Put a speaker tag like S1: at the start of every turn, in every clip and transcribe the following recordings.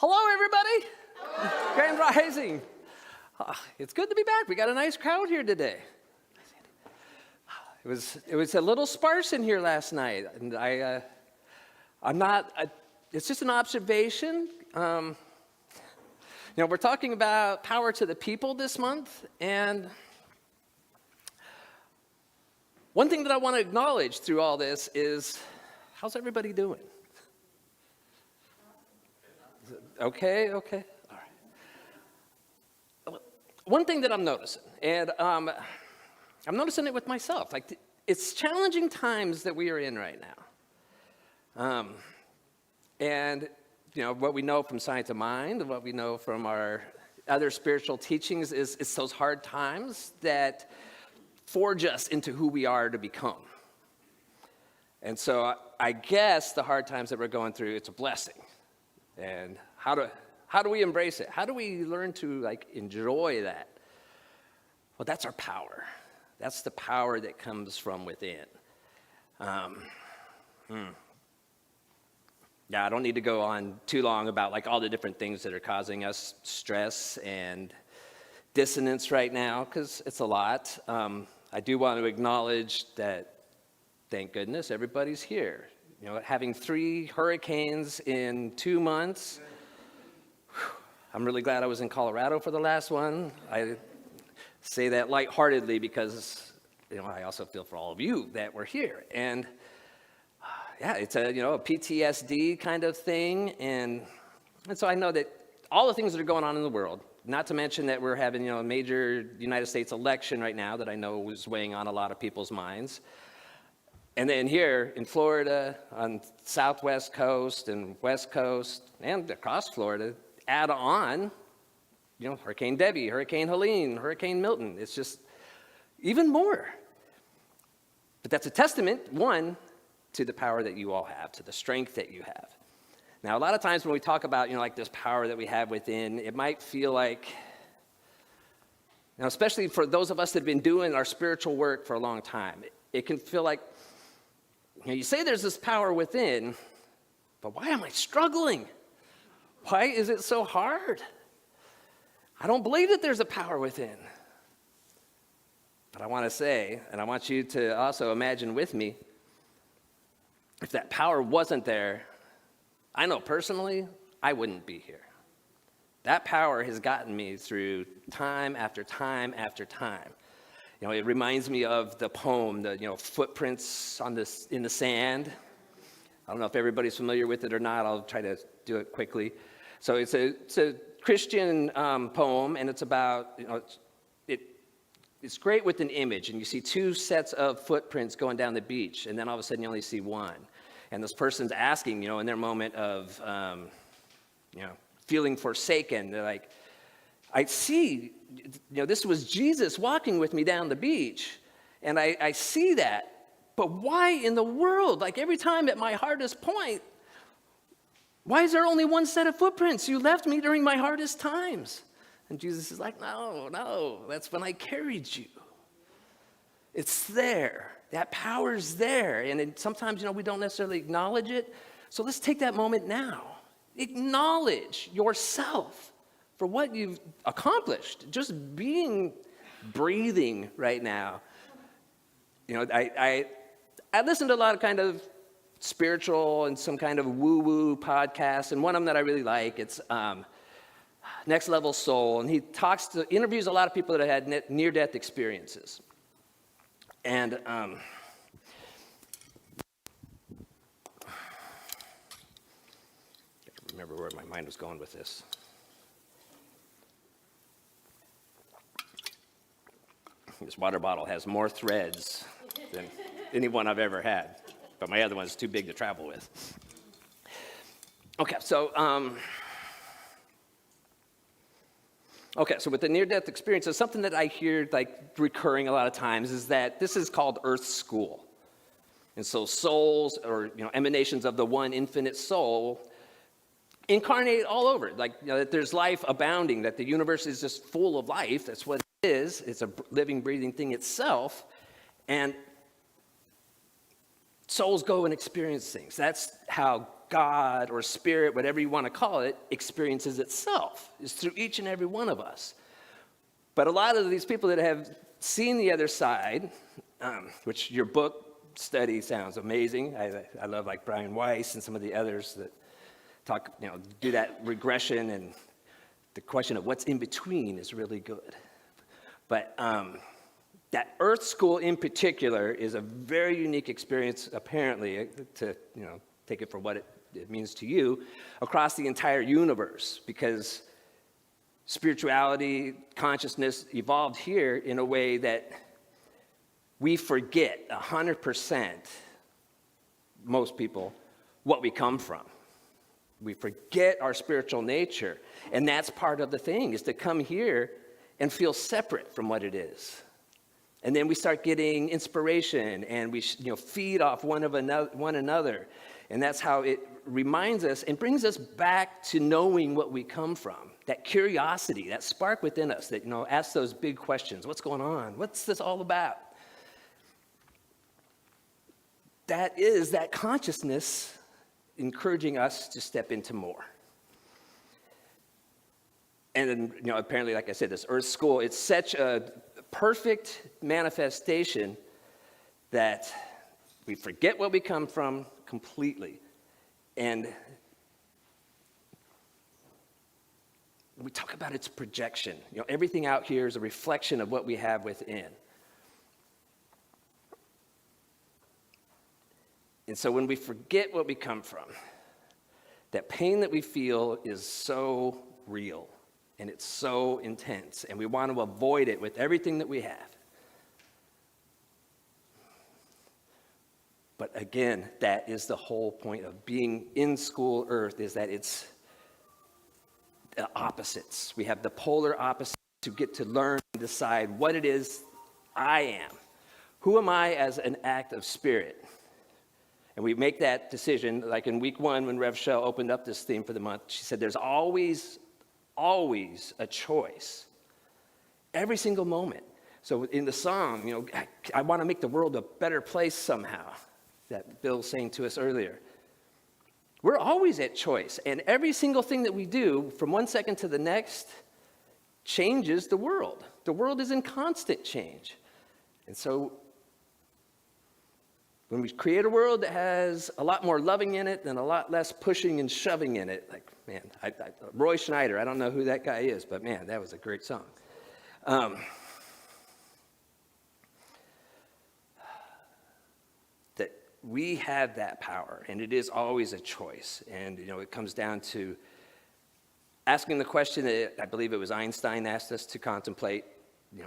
S1: Hello, everybody. Grand Rising. It's good to be back. We got a nice crowd here today. It was a little sparse in here last night, and it's just an observation. We're talking about power to the people this month, and one thing that I want to acknowledge through all this is, how's everybody doing? Okay, all right. One thing that I'm noticing, and I'm noticing it with myself, like it's challenging times that we are in right now. And what we know from Science of Mind and what we know from our other spiritual teachings is it's those hard times that forge us into who we are to become. And so I guess the hard times that we're going through, it's a blessing. And how do we embrace it? How do we learn to enjoy that? Well, that's our power. That's the power that comes from within. Yeah, I don't need to go on too long about all the different things that are causing us stress and dissonance right now, because it's a lot. I do want to acknowledge that, thank goodness, everybody's here. Having 3 hurricanes in 2 months, I'm really glad I was in Colorado for the last one. I say that lightheartedly because, I also feel for all of you that were here. And yeah, it's a PTSD kind of thing. And so I know that all the things that are going on in the world, not to mention that we're having, a major United States election right now that I know was weighing on a lot of people's minds. And then here in Florida, on southwest coast and west coast, and across Florida, add on, Hurricane Debbie, Hurricane Helene, Hurricane Milton. It's just even more. But that's a testament, one, to the power that you all have, to the strength that you have. Now, a lot of times when we talk about, this power that we have within, it might feel like, especially for those of us that have been doing our spiritual work for a long time, it can feel like, you say there's this power within, but why am I struggling? Why is it so hard? I don't believe that there's a power within. But I want to say, and I want you to also imagine with me, if that power wasn't there, I know personally, I wouldn't be here. That power has gotten me through time after time after time. It reminds me of the poem, the footprints in the sand. I don't know if everybody's familiar with it or not. I'll try to do it quickly. So it's a Christian poem, and it's about it's great with an image, and you see 2 sets of footprints going down the beach, and then all of a sudden you only see one, and this person's asking, in their moment of feeling forsaken, they're like, I see, this was Jesus walking with me down the beach, and I see that, but why in the world, every time at my hardest point, why is there only one set of footprints? You left me during my hardest times. And Jesus is like, no, that's when I carried you. It's there. That power's there, and sometimes, we don't necessarily acknowledge it, so let's take that moment now. Acknowledge yourself for what you've accomplished, just breathing right now. I listen to a lot of kind of spiritual and some kind of woo-woo podcasts, and one of them that I really like, it's Next Level Soul, and he interviews a lot of people that have had near-death experiences. And I can't remember where my mind was going with this. This water bottle has more threads than any one I've ever had, but my other one's too big to travel with. Okay, so with the near-death experiences, something that I hear recurring a lot of times is that this is called Earth School. And so souls, or emanations of the one infinite soul, incarnate all over. That there's life abounding, that the universe is just full of life. That's what it is. It's a living, breathing thing itself. And souls go and experience things. That's how God or spirit, whatever you want to call it, experiences itself. It's through each and every one of us. But a lot of these people that have seen the other side, which your book study sounds amazing. I love like Brian Weiss and some of the others that talk, do that regression, and the question of what's in between is really good. But that Earth School in particular is a very unique experience, apparently, to take it for what it means to you, across the entire universe, because spirituality, consciousness evolved here in a way that we forget 100%, most people, what we come from. We forget our spiritual nature, and that's part of the thing, is to come here and feel separate from what it is. And then we start getting inspiration, and we feed off one another, and that's how it reminds us and brings us back to knowing what we come from. That curiosity, that spark within us that asks those big questions. What's going on? What's this all about? That is that consciousness encouraging us to step into more. And then, apparently, like I said, this Earth School, it's such a perfect manifestation that we forget where we come from completely. And we talk about its projection. Everything out here is a reflection of what we have within. And so when we forget what we come from, that pain that we feel is so real and it's so intense, and we want to avoid it with everything that we have. But again, that is the whole point of being in school Earth, is that it's the opposites. We have the polar opposites to get to learn and decide what it is I am. Who am I as an act of spirit? And we make that decision, like in week 1 when Rev Shell opened up this theme for the month. She said there's always a choice. Every single moment. So in the song, I want to make the world a better place somehow, that Bill was saying to us earlier. We're always at choice. And every single thing that we do from one second to the next changes the world. The world is in constant change. And so when we create a world that has a lot more loving in it and a lot less pushing and shoving in it, like, man, Roy Schneider, I don't know who that guy is, but man, that was a great song. That we have that power, and it is always a choice. And, it comes down to asking the question that I believe it was Einstein asked us to contemplate,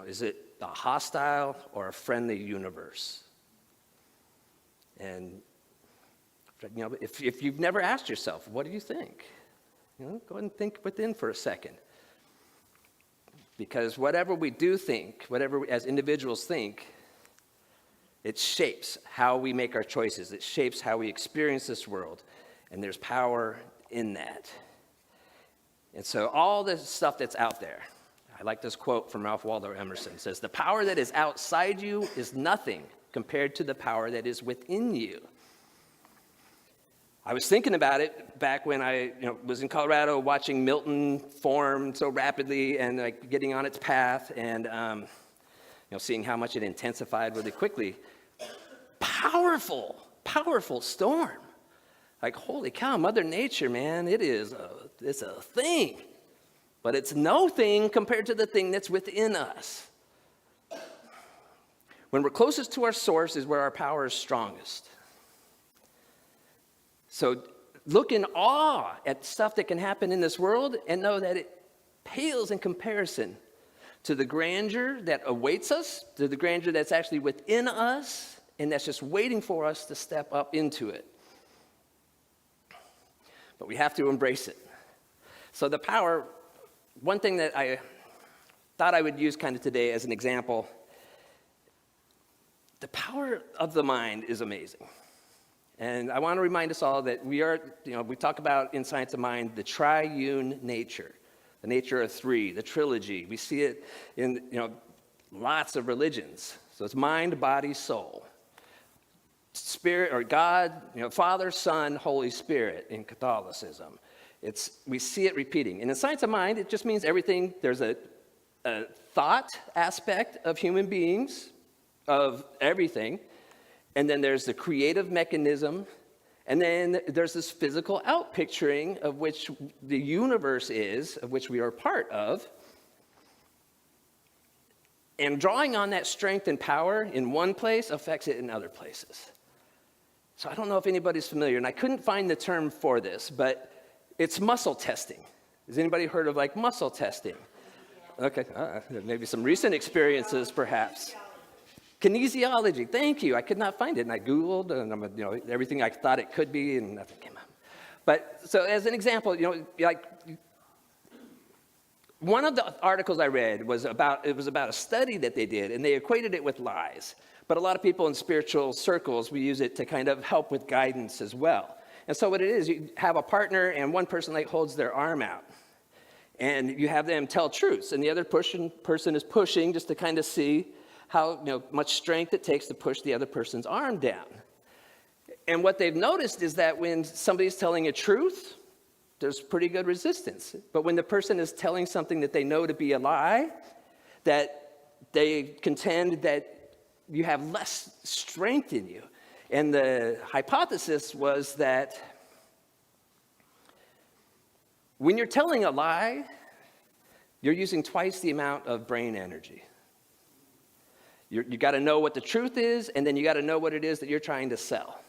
S1: is it a hostile or a friendly universe? And, if you've never asked yourself, what do you think? Go ahead and think within for a second. Because whatever we do think, whatever we, as individuals think, it shapes how we make our choices. It shapes how we experience this world. And there's power in that. And so all this stuff that's out there, I like this quote from Ralph Waldo Emerson. It says, "The power that is outside you is nothing compared to the power that is within you." I was thinking about it back when I was in Colorado watching Milton form so rapidly and getting on its path, and seeing how much it intensified really quickly. Powerful storm. Like, holy cow, Mother Nature, man, it's a thing. But it's no thing compared to the thing that's within us. When we're closest to our source is where our power is strongest. So look in awe at stuff that can happen in this world and know that it pales in comparison to the grandeur that awaits us, to the grandeur that's actually within us, and that's just waiting for us to step up into it. But we have to embrace it. So the power, one thing that I thought I would use kind of today as an example, the power of the mind is amazing. And I want to remind us all that we talk about in Science of Mind, the triune nature, the nature of three, the trilogy. We see it in, lots of religions. So it's mind, body, soul. Spirit or God, Father, Son, Holy Spirit in Catholicism. We see it repeating. And in science of mind, it just means everything. There's a thought aspect of human beings, of everything. And then there's the creative mechanism. And then there's this physical outpicturing of which the universe is, of which we are part of. And drawing on that strength and power in one place affects it in other places. So I don't know if anybody's familiar, and I couldn't find the term for this, but it's muscle testing. Has anybody heard of muscle testing? Okay, maybe some recent experiences perhaps. Kinesiology, thank you. I could not find it, and I Googled, and everything I thought it could be, and nothing came up. But so as an example, one of the articles I read was about a study that they did, and they equated it with lies. But a lot of people in spiritual circles, we use it to kind of help with guidance as well. And so what it is, you have a partner, and one person holds their arm out. And you have them tell truths, and the other person is pushing just to kind of see how much strength it takes to push the other person's arm down. And what they've noticed is that when somebody's telling a truth, there's pretty good resistance. But when the person is telling something that they know to be a lie, that they contend that you have less strength in you. And the hypothesis was that when you're telling a lie, you're using twice the amount of brain energy. You got to know what the truth is, and then you got to know what it is that you're trying to sell.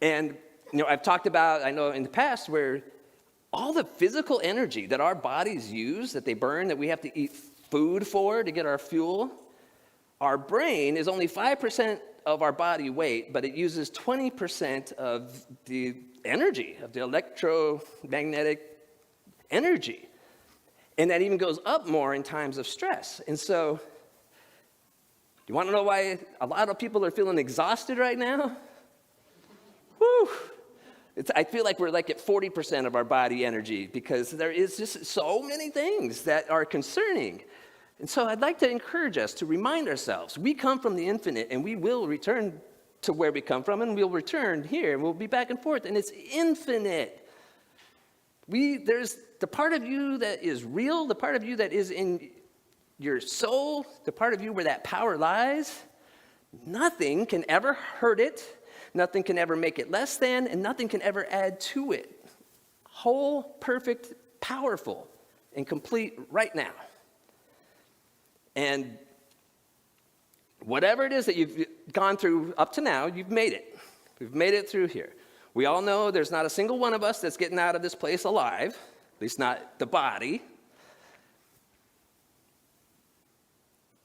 S1: And I've talked about, I know in the past, where all the physical energy that our bodies use, that they burn, that we have to eat food for to get our fuel, our brain is only 5% of our body weight, but it uses 20% of the energy, of the electromagnetic energy. And that even goes up more in times of stress. And so, you want to know why a lot of people are feeling exhausted right now? Whew. I feel like we're at 40% of our body energy because there is just so many things that are concerning. And so I'd like to encourage us to remind ourselves, we come from the infinite, and we will return to where we come from, and we'll return here, and we'll be back and forth, and it's infinite. There's the part of you that is real, the part of you that is in your soul, the part of you where that power lies. Nothing can ever hurt it, nothing can ever make it less than, and nothing can ever add to it. Whole, perfect, powerful, and complete right now. And whatever it is that you've gone through up to now, you've made it. We've made it through here. We all know there's not a single one of us that's getting out of this place alive, at least not the body.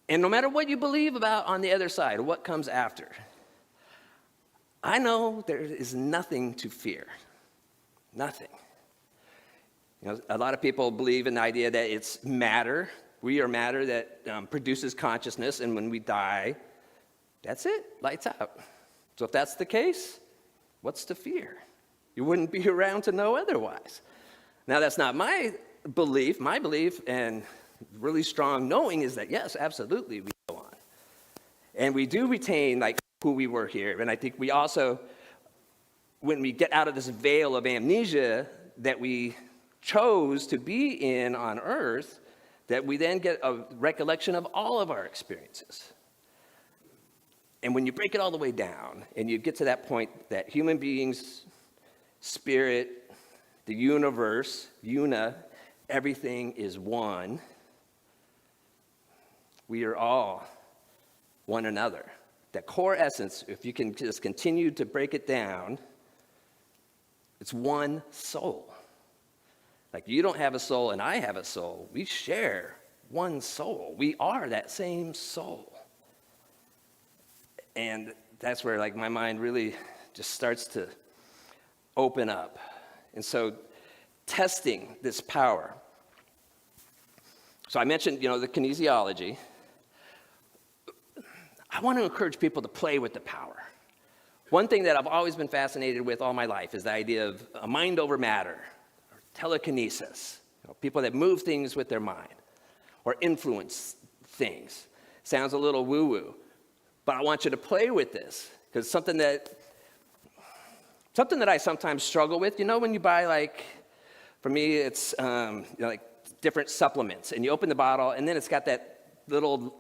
S1: And no matter what you believe about on the other side, what comes after, I know there is nothing to fear. Nothing. A lot of people believe in the idea that it's matter. We are matter that produces consciousness, and when we die, that's it, lights out. So if that's the case, what's to fear? You wouldn't be around to know otherwise. Now, that's not my belief. My belief and really strong knowing is that, yes, absolutely, we go on. And we do retain who we were here. And I think we also, when we get out of this veil of amnesia that we chose to be in on earth, that we then get a recollection of all of our experiences. And when you break it all the way down, and you get to that point that human beings, spirit, the universe, everything is one, we are all one another. That core essence, if you can just continue to break it down, it's one soul. You don't have a soul and I have a soul. We share one soul. We are that same soul. And that's where my mind really just starts to open up. And so testing this power. So I mentioned, the kinesiology. I want to encourage people to play with the power. One thing that I've always been fascinated with all my life is the idea of a mind over matter. Telekinesis, people that move things with their mind or influence things. Sounds a little woo-woo, But I want you to play with this, because something that I sometimes struggle with, when you buy, like, for me, it's like different supplements, and you open the bottle, and then it's got that little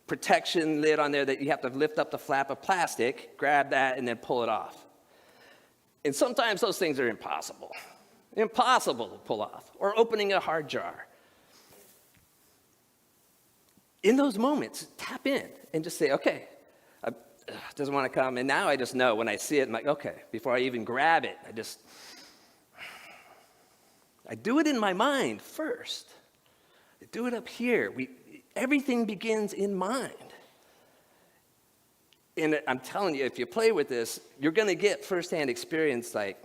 S1: protection lid on there that you have to lift up the flap of plastic, grab that, and then pull it off. And sometimes those things are impossible to pull off, or opening a hard jar. In those moments, tap in and just say, okay, doesn't want to come. And now I just know when I see it, I'm like, okay, before I even grab it, I do it in my mind first. I do it up here. Everything begins in mind. And I'm telling you, if you play with this, you're going to get firsthand experience, like,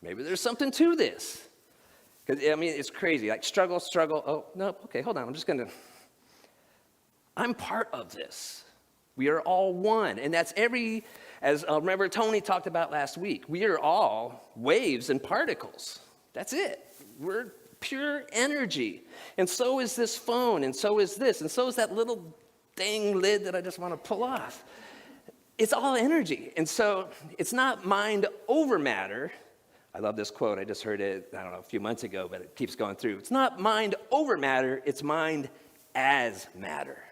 S1: maybe there's something to this. Because, it's crazy. Like, struggle. Oh, no, okay, hold on. I'm part of this. We are all one. And that's as remember Tony talked about last week, we are all waves and particles. That's it. We're pure energy. And so is this phone, and so is this, and so is that little dang lid that I just want to pull off. It's all energy. And so it's not mind over matter. I love this quote. I just heard it, a few months ago, but it keeps going through. It's not mind over matter. It's mind as matter.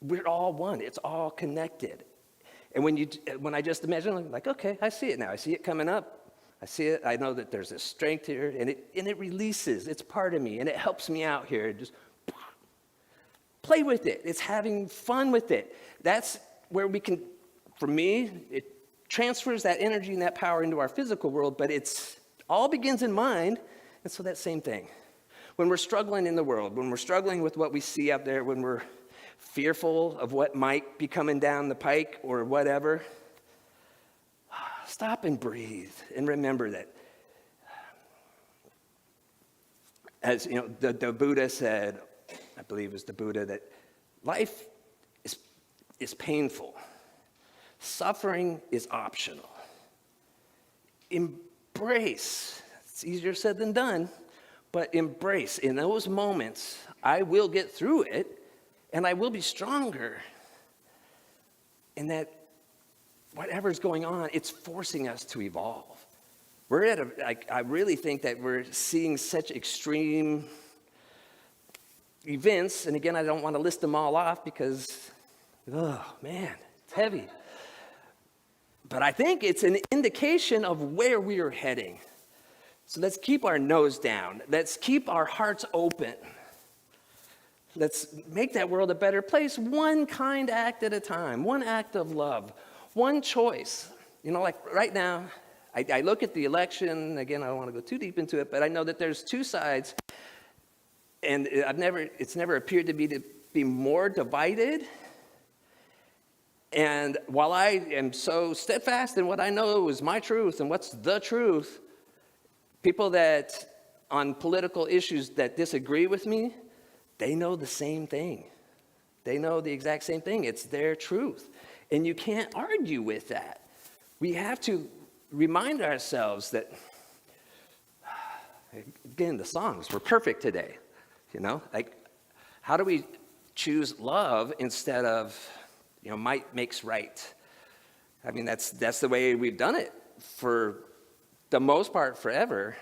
S1: We're all one. It's all connected. And when I just imagine, like, okay, I see it now. I see it coming up. I see it. I know that there's this strength here, and it releases. It's part of me, and it helps me out here. Just play with it. It's having fun with it. That's where we can, for me, it transfers that energy and that power into our physical world, but it's all begins in mind. And so that same thing. When we're struggling in the world, when we're struggling with what we see out there, when we're fearful of what might be coming down the pike or whatever, stop and breathe and remember that, as the Buddha said, I believe it was the Buddha, that life is painful. Suffering is optional. Embrace. It's easier said than done, but embrace. In those moments, I will get through it, and I will be stronger. And that whatever's going on, it's forcing us to evolve. We're I really think that we're seeing such extreme events, and again, I don't want to list them all off because, oh man, it's heavy. But I think it's an indication of where we are heading. So let's keep our nose down. Let's keep our hearts open. Let's make that world a better place, one kind act at a time, one act of love, one choice. Like right now, I look at the election, again, I don't want to go too deep into it, but I know that there's two sides, and it's never appeared to be more divided. And while I am so steadfast in what I know is my truth and what's the truth, people that on political issues that disagree with me, they know the same thing. They know the exact same thing. It's their truth. And you can't argue with that. We have to remind ourselves that, again, the songs were perfect today. Like, how do we choose love instead of, might makes right? That's the way we've done it for the most part forever.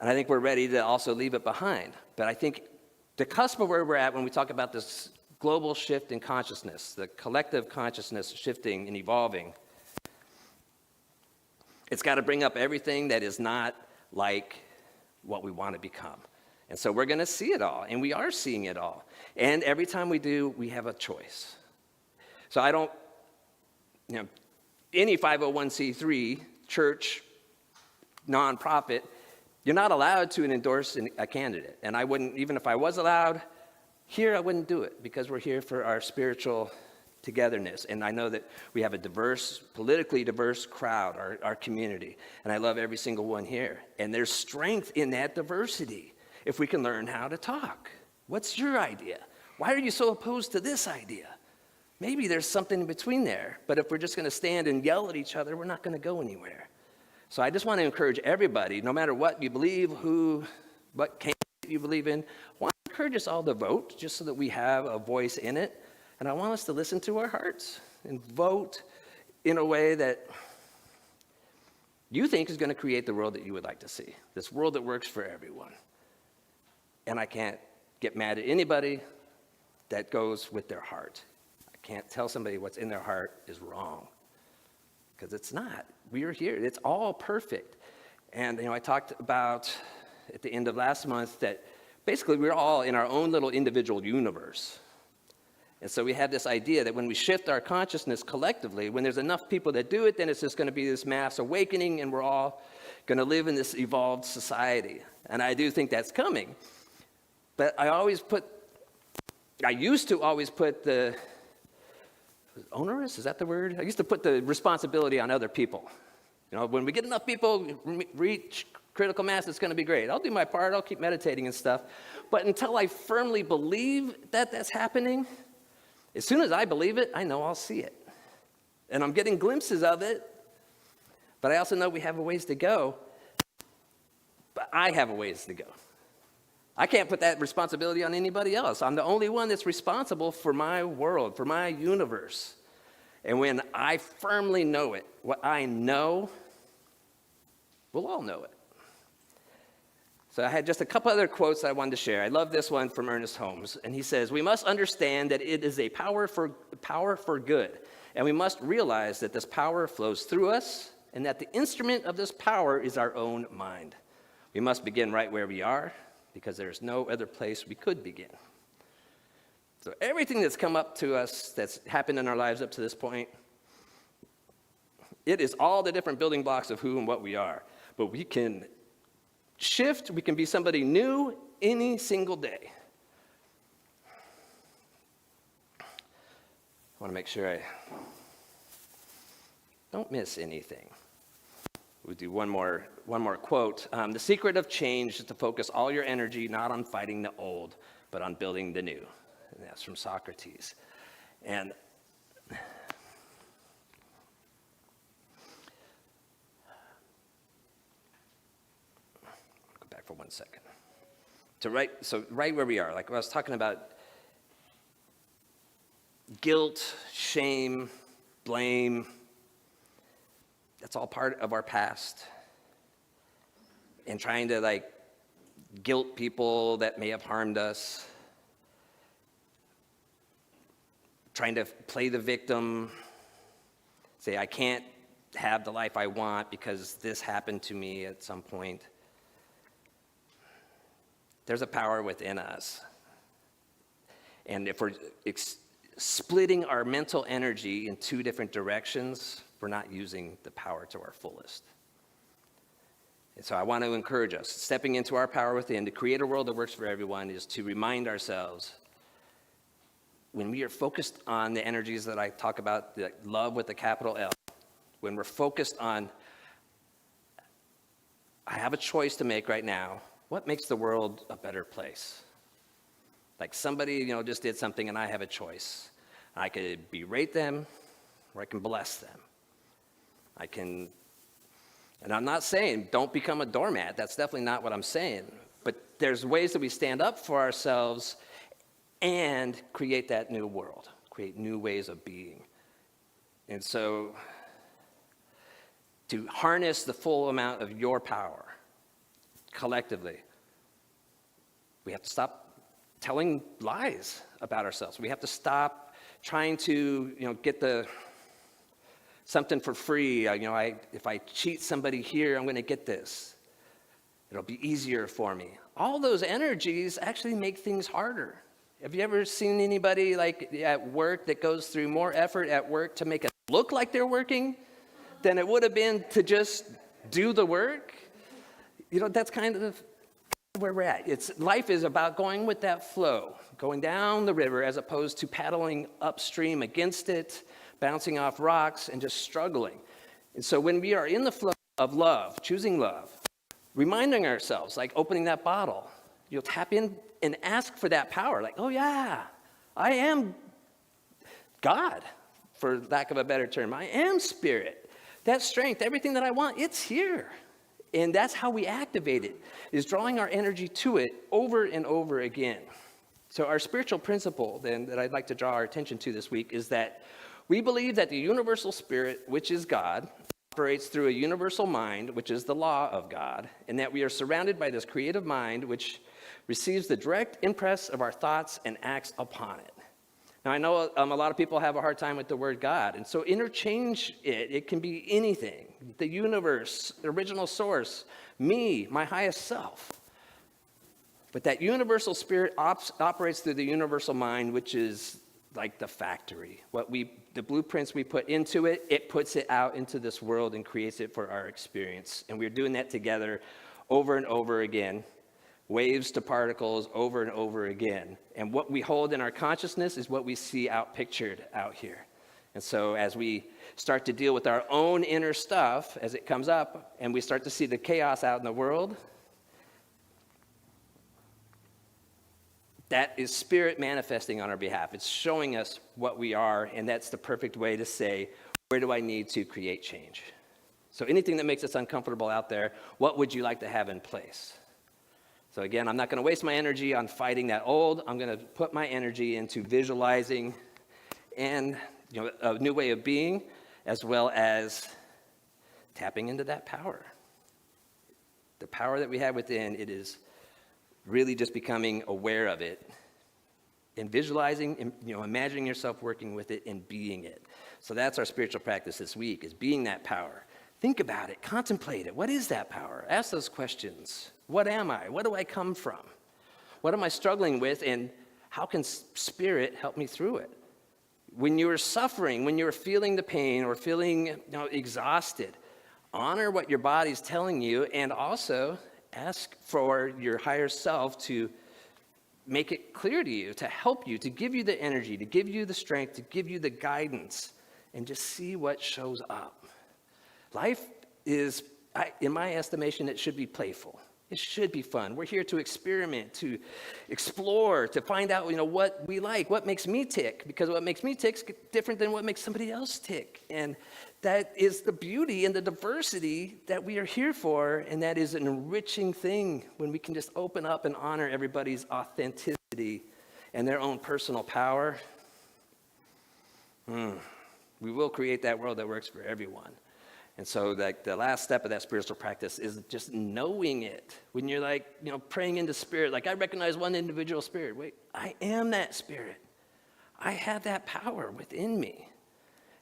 S1: And I think we're ready to also leave it behind. But I think the cusp of where we're at when we talk about this global shift in consciousness, the collective consciousness shifting and evolving, it's got to bring up everything that is not like what we want to become. And so we're going to see it all, and we are seeing it all. And every time we do, we have a choice. So I don't, any 501c3 church, nonprofit, you're not allowed to endorse a candidate. And I wouldn't, even if I was allowed, here I wouldn't do it, because we're here for our spiritual togetherness. And I know that we have a politically diverse crowd, our community. And I love every single one here. And there's strength in that diversity if we can learn how to talk. What's your idea? Why are you so opposed to this idea? Maybe there's something in between there. But if we're just going to stand and yell at each other, we're not going to go anywhere. So I just want to encourage everybody, no matter what you believe, what candidate you believe in, I want to encourage us all to vote, just so that we have a voice in it. And I want us to listen to our hearts and vote in a way that you think is going to create the world that you would like to see, this world that works for everyone. And I can't get mad at anybody that goes with their heart. I can't tell somebody what's in their heart is wrong, because it's not. We are here. It's all perfect. And I talked about at the end of last month that basically we're all in our own little individual universe. And so we have this idea that when we shift our consciousness collectively, when there's enough people that do it, then it's just going to be this mass awakening, and we're all going to live in this evolved society. And I do think that's coming. But I used to always put the, onerous, is that the word? I used to put the responsibility on other people. When we get enough people, reach critical mass, it's going to be great. I'll do my part, I'll keep meditating and stuff. But until I firmly believe that that's happening, as soon as I believe it, I know I'll see it. And I'm getting glimpses of it, but I also know we have a ways to go. But I have a ways to go. I can't put that responsibility on anybody else. I'm the only one that's responsible for my world, for my universe. And when I firmly know it, what I know, we'll all know it. So I had just a couple other quotes that I wanted to share. I love this one from Ernest Holmes. And he says, "We must understand that it is a power for good. And we must realize that this power flows through us, and that the instrument of this power is our own mind. We must begin right where we are, because there is no other place we could begin." So everything that's come up to us, that's happened in our lives up to this point, it is all the different building blocks of who and what we are. But we can shift, we can be somebody new any single day. I want to make sure I don't miss anything. We'll do one more quote. "The secret of change is to focus all your energy not on fighting the old, but on building the new." And that's from Socrates. And go back for 1 second. So right where we are, like I was talking about, guilt, shame, blame, that's all part of our past. And trying to guilt people that may have harmed us. Trying to play the victim. Say, I can't have the life I want because this happened to me at some point. There's a power within us. And if we're splitting our mental energy in two different directions, we're not using the power to our fullest. And so I want to encourage us, stepping into our power within to create a world that works for everyone, is to remind ourselves, when we are focused on the energies that I talk about, the love with the capital L, when we're focused on, I have a choice to make right now, what makes the world a better place? Like somebody, just did something and I have a choice. I could berate them or I can bless them. And I'm not saying don't become a doormat. That's definitely not what I'm saying. But there's ways that we stand up for ourselves and create that new world, create new ways of being. And so to harness the full amount of your power collectively, we have to stop telling lies about ourselves. We have to stop trying to, get something for free. If I cheat somebody here, I'm going to get this. It'll be easier for me. All those energies actually make things harder. Have you ever seen anybody at work that goes through more effort at work to make it look like they're working than it would have been to just do the work? That's kind of where we're at. Life is about going with that flow, going down the river as opposed to paddling upstream against it, bouncing off rocks and just struggling. And so when we are in the flow of love, choosing love, reminding ourselves, like opening that bottle, you'll tap in and ask for that power. Like, oh yeah, I am God, for lack of a better term. I am spirit. That strength, everything that I want, it's here. And that's how we activate it, is drawing our energy to it over and over again. So our spiritual principle then that I'd like to draw our attention to this week is that we believe that the universal spirit, which is God, operates through a universal mind, which is the law of God, and that we are surrounded by this creative mind, which receives the direct impress of our thoughts and acts upon it. Now, I know a lot of people have a hard time with the word God, and so interchange it. It can be anything, the universe, the original source, me, my highest self. But that universal spirit operates through the universal mind, which is like the factory. The blueprints we put into it, it puts it out into this world and creates it for our experience. And we're doing that together over and over again. Waves to particles over and over again. And what we hold in our consciousness is what we see pictured out here. And so as we start to deal with our own inner stuff as it comes up, and we start to see the chaos out in the world, that is spirit manifesting on our behalf. It's showing us what we are, and that's the perfect way to say, where do I need to create change? So anything that makes us uncomfortable out there, what would you like to have in place? So again, I'm not going to waste my energy on fighting that old. I'm going to put my energy into visualizing and a new way of being, as well as tapping into that power. The power that we have within, it is really just becoming aware of it and visualizing, and, imagining yourself working with it and being it. So that's our spiritual practice this week, is being that power. Think about it, contemplate it. What is that power? Ask those questions. What am I? What do I come from? What am I struggling with, and how can spirit help me through it? When you're suffering, when you're feeling the pain or feeling exhausted, honor what your body's telling you, and also ask for your higher self to make it clear to you, to help you, to give you the energy, to give you the strength, to give you the guidance, and just see what shows up. Life is, in my estimation, it should be playful. It should be fun. We're here to experiment, to explore, to find out, what we like, what makes me tick, because what makes me tick is different than what makes somebody else tick. And that is the beauty and the diversity that we are here for, and that is an enriching thing when we can just open up and honor everybody's authenticity and their own personal power. We will create that world that works for everyone. And so the last step of that spiritual practice is just knowing it. When you're praying into spirit, I recognize one individual spirit. Wait, I am that spirit. I have that power within me.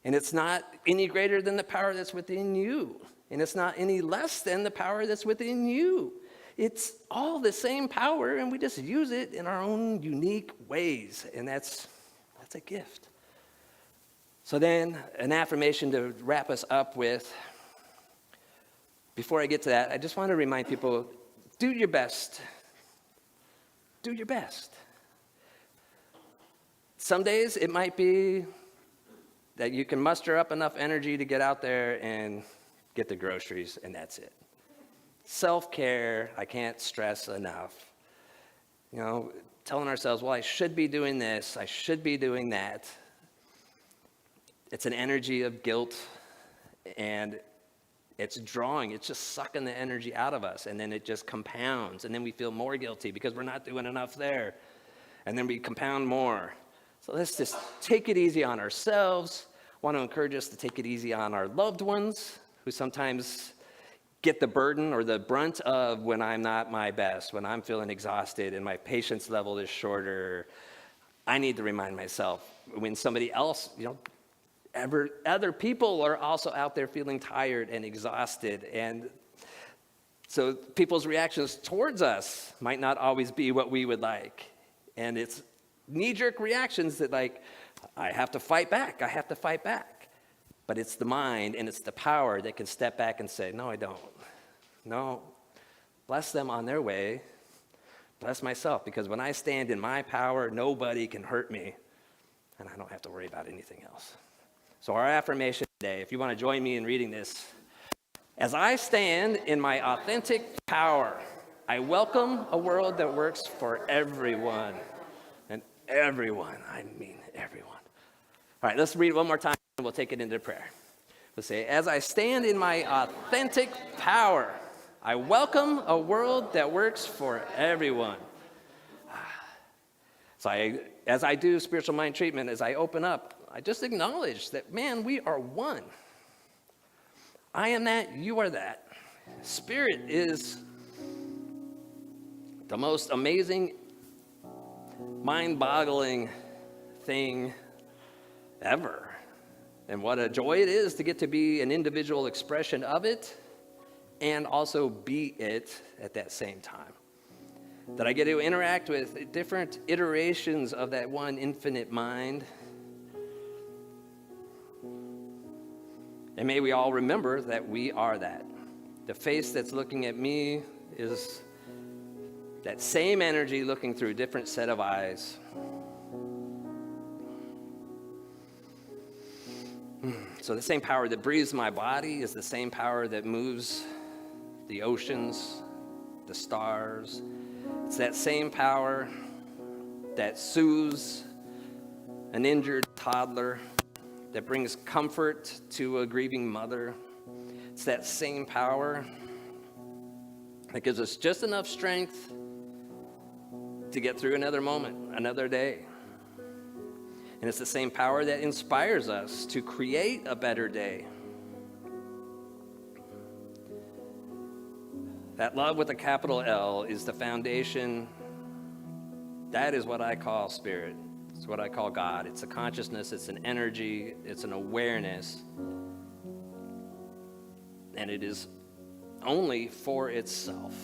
S1: And it's not any greater than the power that's within you. And it's not any less than the power that's within you. It's all the same power, and we just use it in our own unique ways. And that's a gift. So then, an affirmation to wrap us up with. Before I get to that, I just want to remind people, do your best. Do your best. Some days it might be that you can muster up enough energy to get out there and get the groceries, and that's it. Self-care, I can't stress enough. Telling ourselves, well, I should be doing this, I should be doing that. It's an energy of guilt, and it's just sucking the energy out of us, and then it just compounds, and then we feel more guilty because we're not doing enough there, and then we compound more. So let's just take it easy on ourselves. I want to encourage us to take it easy on our loved ones, who sometimes get the burden or the brunt of when I'm not my best, when I'm feeling exhausted and my patience level is shorter. I need to remind myself when somebody else, other people are also out there feeling tired and exhausted, and so people's reactions towards us might not always be what we would like, and it's knee-jerk reactions that I have to fight back, but it's the mind and it's the power that can step back and say, no, I don't. No, bless them on their way, bless myself, because when I stand in my power, nobody can hurt me, and I don't have to worry about anything else. So our affirmation today, if you want to join me in reading this, as I stand in my authentic power, I welcome a world that works for everyone. And everyone, I mean everyone. All right, let's read it one more time, and we'll take it into prayer. We'll say, as I stand in my authentic power, I welcome a world that works for everyone. So as I do spiritual mind treatment, as I open up, I just acknowledge that, man, we are one. I am that, you are that. Spirit is the most amazing, mind-boggling thing ever. And what a joy it is to get to be an individual expression of it and also be it at that same time. That I get to interact with different iterations of that one infinite mind. And may we all remember that we are that. The face that's looking at me is that same energy looking through a different set of eyes. So the same power that breathes my body is the same power that moves the oceans, the stars. It's that same power that soothes an injured toddler, that brings comfort to a grieving mother. It's that same power that gives us just enough strength to get through another moment, another day. And it's the same power that inspires us to create a better day. That love with a capital L is the foundation. That is what I call spirit. It's what I call God. It's a consciousness, it's an energy, it's an awareness. And it is only for itself.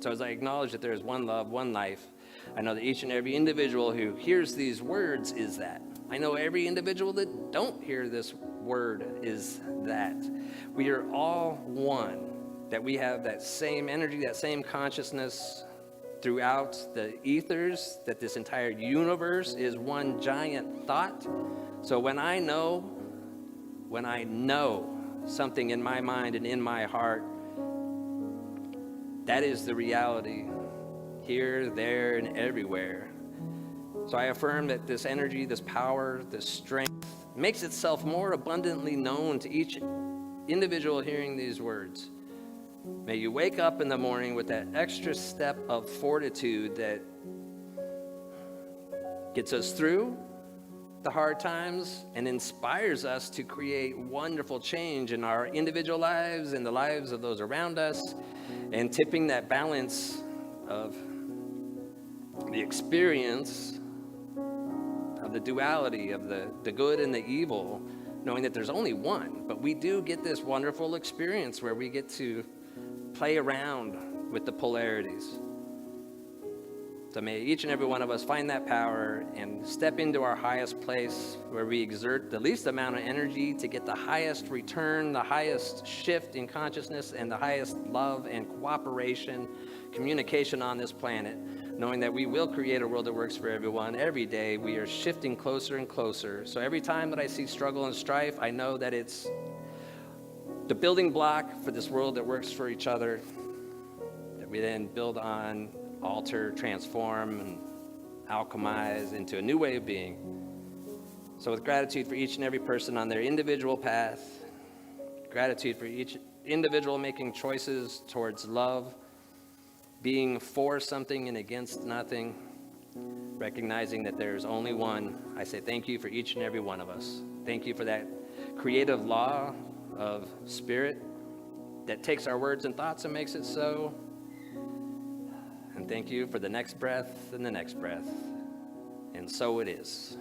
S1: So as I acknowledge that there is one love, one life, I know that each and every individual who hears these words is that. I know every individual that don't hear this word is that. We are all one, that we have that same energy, that same consciousness throughout the ethers, that this entire universe is one giant thought. So when I know something in my mind and in my heart, that is the reality here, there, and everywhere. So I affirm that this energy, this power, this strength makes itself more abundantly known to each individual hearing these words. May you wake up in the morning with that extra step of fortitude that gets us through the hard times and inspires us to create wonderful change in our individual lives and the lives of those around us, and tipping that balance of the experience of the duality of the good and the evil, knowing that there's only one, but we do get this wonderful experience where we get to play around with the polarities. So may each and every one of us find that power and step into our highest place where we exert the least amount of energy to get the highest return, the highest shift in consciousness, and the highest love and cooperation, communication on this planet, knowing that we will create a world that works for everyone. Every day we are shifting closer and closer. So every time that I see struggle and strife, I know that it's the building block for this world that works for each other, that we then build on, alter, transform, and alchemize into a new way of being. So with gratitude for each and every person on their individual path, gratitude for each individual making choices towards love, being for something and against nothing, recognizing that there's only one, I say thank you for each and every one of us. Thank you for that creative law of spirit that takes our words and thoughts and makes it so. And thank you for the next breath and the next breath. And so it is.